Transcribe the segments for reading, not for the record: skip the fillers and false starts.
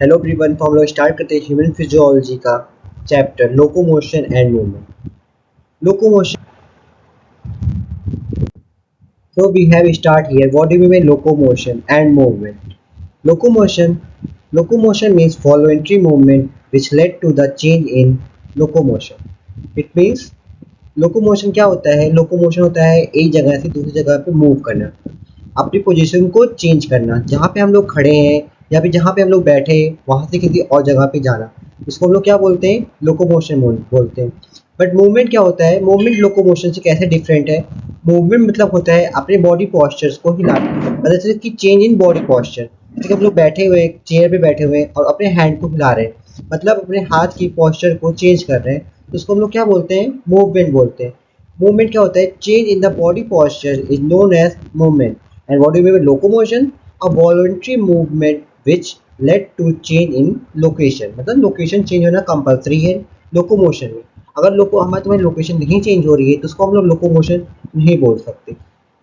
Hello everyone. तो हम लोग स्टार्ट करते हैं ह्यूमन फिजियोलॉजी का chapter locomotion and movement. Locomotion, so we have start here. What do we mean locomotion and movement? Locomotion, locomotion means voluntary movement which led to the change in locomotion. It means locomotion क्या होता है? Locomotion होता है एक जगह से दूसरी जगह पे मूव करना, अपनी पोजीशन को चेंज करना, जहाँ पे हम लोग खड़े हैं या फिर जहाँ पे हम लोग बैठे हैं वहाँ से किसी और जगह पे जाना, इसको हम लोग क्या बोलते हैं? लोकोमोशन बोलते हैं। बट मूवमेंट क्या होता है? मूवमेंट लोकोमोशन से कैसे डिफरेंट है? मूवमेंट मतलब होता है अपने बॉडी पॉस्चर्स को हिलाना, मतलब जैसे कि चेंज इन बॉडी पॉस्चर। जैसे कि हम लोग बैठे हुए चेयर पे बैठे हुए हैं और अपने हैंड को हिला रहे हैं, मतलब अपने हाथ की पॉस्चर को चेंज कर रहे हैं, तो उसको हम लोग क्या बोलते हैं? मूवमेंट बोलते हैं। मूवमेंट क्या होता है? Change in the body posture is known as movement. And what do you mean by locomotion? A voluntary movement which led to change in location. मतलब लोकेशन चेंज होना कंपलसरी है लोकोमोशन में। अगर हमारे तुम्हारी लोकेशन नहीं चेंज हो रही है तो उसको हम लोग लोकोमोशन नहीं बोल सकते।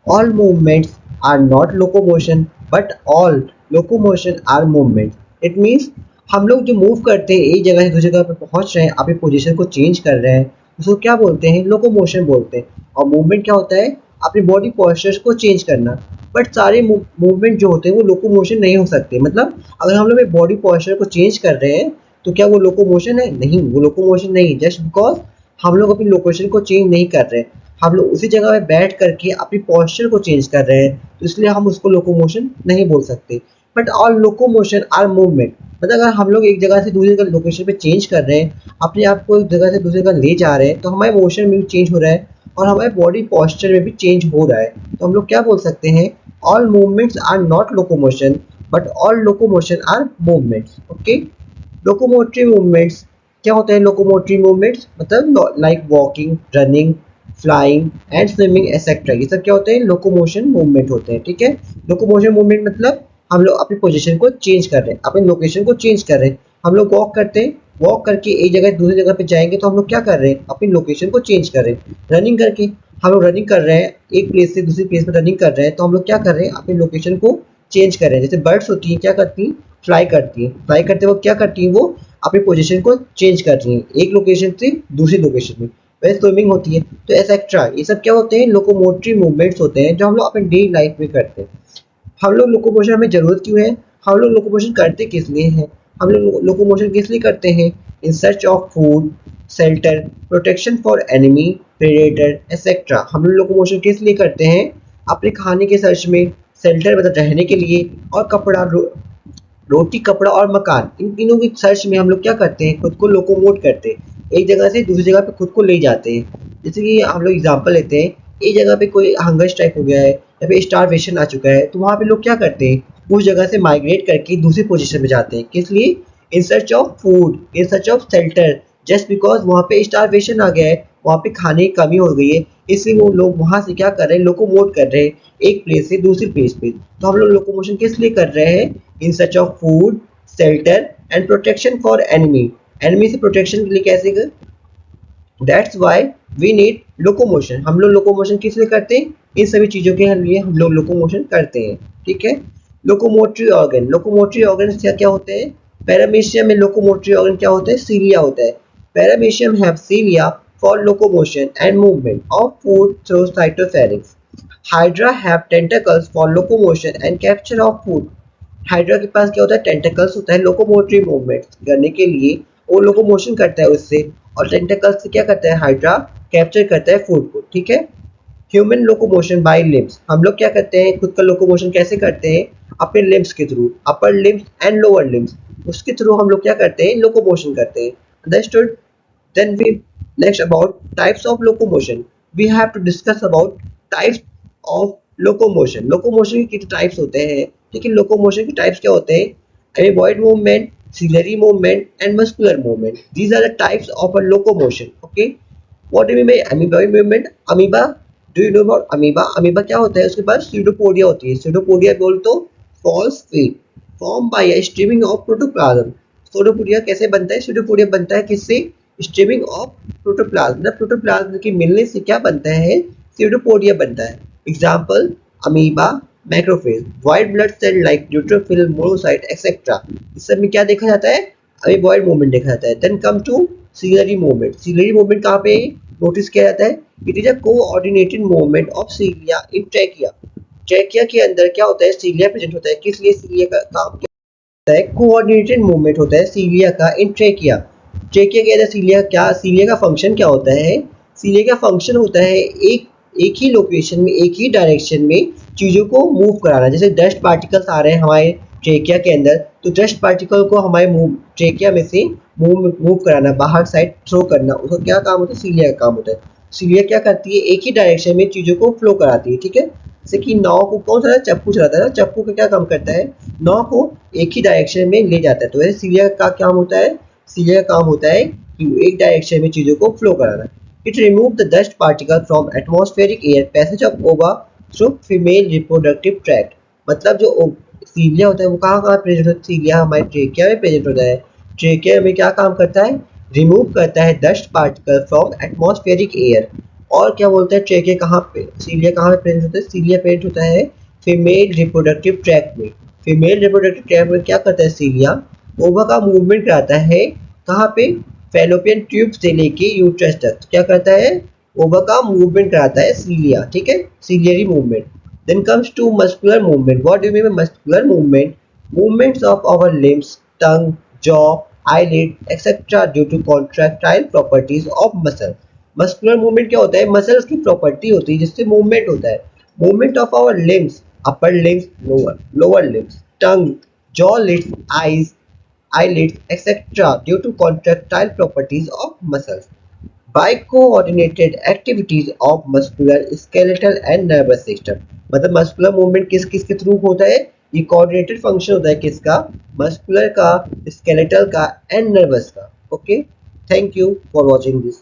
All movements are not locomotion, but all locomotion are movements. It means हम लोग जो मूव करते हैं एक जगह से दूसरी जगह पर पहुंच रहे हैं, अपनी पोजीशन को चेंज कर रहे हैं, उसको क्या बोलते हैं? लोकोमोशन बोलते हैं। और मूवमेंट क्या होता है? अपनी बॉडी पोस्चर्स को चेंज करना। बट सारे मूवमेंट जो होते हैं वो लोकोमोशन नहीं हो सकते। मतलब अगर हम लोग बॉडी पोस्चर को चेंज कर रहे हैं तो क्या वो लोकोमोशन है? नहीं, वो लोकोमोशन नहीं। जस्ट बिकॉज हम लोग अपनी लोकेशन को चेंज नहीं कर रहे, हम लोग उसी जगह पे बैठ करके अपनी पोस्चर को चेंज कर रहे हैं, तो इसलिए हम उसको लोकोमोशन नहीं बोल सकते। But all locomotion are movement. मतलब अगर हम लोग एक जगह से दूसरी जगह लोकेशन पे चेंज कर रहे हैं, अपने आप को एक जगह से दूसरी जगह ले जा रहे हैं, तो हमारे मोशन में भी चेंज हो रहा है और हमारे बॉडी पोस्चर में भी चेंज हो रहा है। तो हम लोग क्या बोल सकते हैं? All movements are not locomotion, but all locomotion are movements. Okay. Locomotory movements क्या होते हैं? लोकोमोटरी मूवमेंट्स मतलब like walking, running, flying and swimming etcetera, ये सब क्या होते हैं? लोकोमोशन मूवमेंट होते हैं। ठीक है। लोकोमोशन मूवमेंट मतलब हम लोग अपनी पोजीशन को चेंज कर रहे हैं, अपनी लोकेशन को चेंज कर रहे हैं। हम लोग वॉक करते हैं, वॉक करके एक जगह से दूसरी जगह पे जाएंगे तो हम लोग क्या कर रहे हैं? अपनी लोकेशन को चेंज कर रहे हैं। रनिंग करके हम लोग रनिंग कर रहे हैं, एक प्लेस से दूसरी प्लेस पर रनिंग कर रहे हैं, तो हम लोग क्या कर रहे हैं? अपनी लोकेशन को चेंज कर रहे हैं। जैसे बर्ड्स होती हैं क्या करती हैं? फ्लाई करती हैं। फ्लाई करते वक्त क्या करती हैं? वो अपनी पोजीशन को चेंज कर रही हैं एक लोकेशन से दूसरी लोकेशन में। वैसे स्विमिंग होती है। तो एक्सेट्रा ये सब क्या होते हैं? लोकोमोटरी मूवमेंट्स होते हैं जो हम लोग अपने डेली लाइफ में करते हैं। हम लोग लोकोमोशन हमें ज़रूरत क्यों है? हम लोग लोकोमोशन करते किस लिए हैं? हम लोग लोकोमोशन किस लिए करते हैं? In search of food, shelter, protection for enemy, predator etcetera. हम लोग लोकोमोशन किस लिए करते हैं? अपने खाने के सर्च में, शेल्टर मतलब रहने के लिए, और कपड़ा, रोटी, कपड़ा और मकान, इन तीनों की सर्च में हम लोग क्या करते हैं? खुद को लोकोमोट करते हैं, एक जगह से दूसरी जगह पे खुद को ले जाते हैं। जैसे कि हम लोग एग्जांपल लेते हैं, एक जगह पे कोई हंगर स्ट्राइक हो गया है या फिर स्टारवेशन आ चुका है, तो वहाँ पे लोग क्या करते हैं? उस जगह से माइग्रेट करके दूसरी पोजीशन में जाते हैं। किस लिए? इन search of food, in search of shelter. Just because वहाँ पे स्टारवेशन आ गया है, वहाँ पे खाने की कमी हो गई है, इसलिए वो लोग वहाँ से क्या कर रहे हैं? लोकोमोट कर रहे हैं एक प्लेस से दूसरी प्लेस पे। तो हम लोग लोकोमोशन किस लिए कर रहे हैं? In search of food, shelter and protection for enemy. Enemy से प्रोटेक्शन के लिए कैसे कर? That's why we need locomotion. हम लोग लोकोमोशन किस लिए करते हैं? इन सभी चीज़ों के लिए हम लोग लोकोमोशन करते हैं। ठीक है। लोकोमोटरी ऑर्गन, लोकोमोटरी ऑर्गन क्या क्या होते हैं? पैरामीशियम में लोकोमोटरी ऑर्गन क्या होता है? सीलिया होता है। Paramecium have cilia for locomotion and movement of food through cytopharynx. Hydra have tentacles for locomotion and capture of food. Hydra के पास क्या होता है? टेंटकल्स होता है लोकोमोटरी मूवमेंट करने के लिए, वो लोकोमोशन करता है उससे। और टेंटकल्स से क्या करता है? हाइड्रा कैप्चर करता है फूड को। ठीक है। ह्यूमन लोकोमोशन बाय लिम्स, हम लोग क्या करते हैं? खुद का लोकोमोशन कैसे करते हैं? अपने लिम्स के through, upper limbs and lower limbs, उसके थ्रू हम लोग क्या करते हैं? लोकोमोशन करते हैं। Understood? Then we next about types of locomotion. We have to discuss about types of locomotion. Locomotion के कितने types होते हैं? ठीक है। locomotion के types क्या होते हैं? Amoeboid movement, ciliary movement, and muscular movement. These are the types of a locomotion. Okay. What do you mean by amoeboid movement? Amoeba. Do you know about amoeba? Amoeba क्या होता है? उसके पास pseudopodia होती है। pseudopodia बोल तो false feet formed by a streaming of protoplasm. pseudopodia कैसे बनता है? pseudopodia बनता है किससे? Streaming of protoplasm. मतलब प्रोटोप्लाज्म के मिलने से क्या बनता है? स्यूडोपोडिया बनता है। Example amoeba, macrophage, white blood cell like neutrophil, monocyte etcetera, इस सब में क्या देखा जाता है, अभी बॉयड मूवमेंट देखा जाता है। Then come to ciliary movement. Ciliary movement कहाँ पे नोटिस किया जाता है? It is a coordinated movement of cilia in trachea. Trachea के अंदर क्या होता है, सीलिया प्रेजेंट होता है। किस लिए सीलिया का काम क्या होता है? कोऑर्डिनेटेड मूवमेंट होता है सीलिया का इन ट्रैकिया। ट्रैकिया के अंदर सीलिया क्या, सीलिया का फंक्शन क्या होता है? सीलिया का फंक्शन होता है एक एक ही लोकेशन में, एक ही डायरेक्शन में चीज़ों को मूव कराना। जैसे डस्ट पार्टिकल्स आ रहे हैं हमारे ट्रेकिया के अंदर, तो डस्ट पार्टिकल को हमारे मूव ट्रेकिया में से मूव कराना, बाहर साइड थ्रो करना, उसका क्या काम होता है? सीलिया का काम होता है। सीलिया क्या करती है? एक ही डायरेक्शन में चीज़ों को फ्लो कराती है, ठीक है। जैसे कि नाव को कौन सा चप्पू चलाता है ना, चप्पू का क्या काम करता है? नाव को एक ही डायरेक्शन में ले जाता है। तो वैसे सीलिया का काम होता है, सीलिया का काम होता है कि एक डायरेक्शन में चीज़ों को फ्लो कराना। It remove the dust particle from atmospheric air, passage of ओवा थ्रू फीमेल रिप्रोडक्टिव ट्रैक्ट। मतलब जो सीलिया होता है वो कहाँ कहाँ प्रेजेंट होता है? सीलिया हमारे ट्रेकिया में प्रेजेंट होता है। ट्रेकिया में क्या काम करता है? रिमूव करता है dust particle from atmospheric air. और क्या बोलते हैं, ट्रेकिया कहाँ पे, सीलिया कहाँ पे प्रेजेंट होता है? सीलिया प्रेजेंट होता है फीमेल रिप्रोडक्टिव ट्रैक्ट में। फीमेल रिप्रोडक्टिव ट्रैक्ट में क्या करता है सीलिया? ओवा का मूवमेंट कराता है। कहाँ पे? फैलोपियन ट्यूब से लेके यूट्रस तक क्या करता है? ओवा का मूवमेंट कराता है सीलिया, ठीक है, ciliary movement. Then comes to muscular movement. What do you mean by muscular movement? Movements of our limbs, tongue, jaw, eyelid, etc. due to contractile properties of muscle. Muscular movement क्या होता है? Muscles की property होती है जिससे movement होता है। Movement of our limbs, upper limbs, lower limbs, tongue, jaw lids, eyes, eyelids, etc. due to contractile properties of muscles. By coordinated activities of muscular, skeletal and nervous system. मतलब muscular movement किस किस के through होता है? ये coordinated function होता है किसका? मस्कुलर का, स्केलेटल का एंड नर्वस का। Okay, thank you for watching this.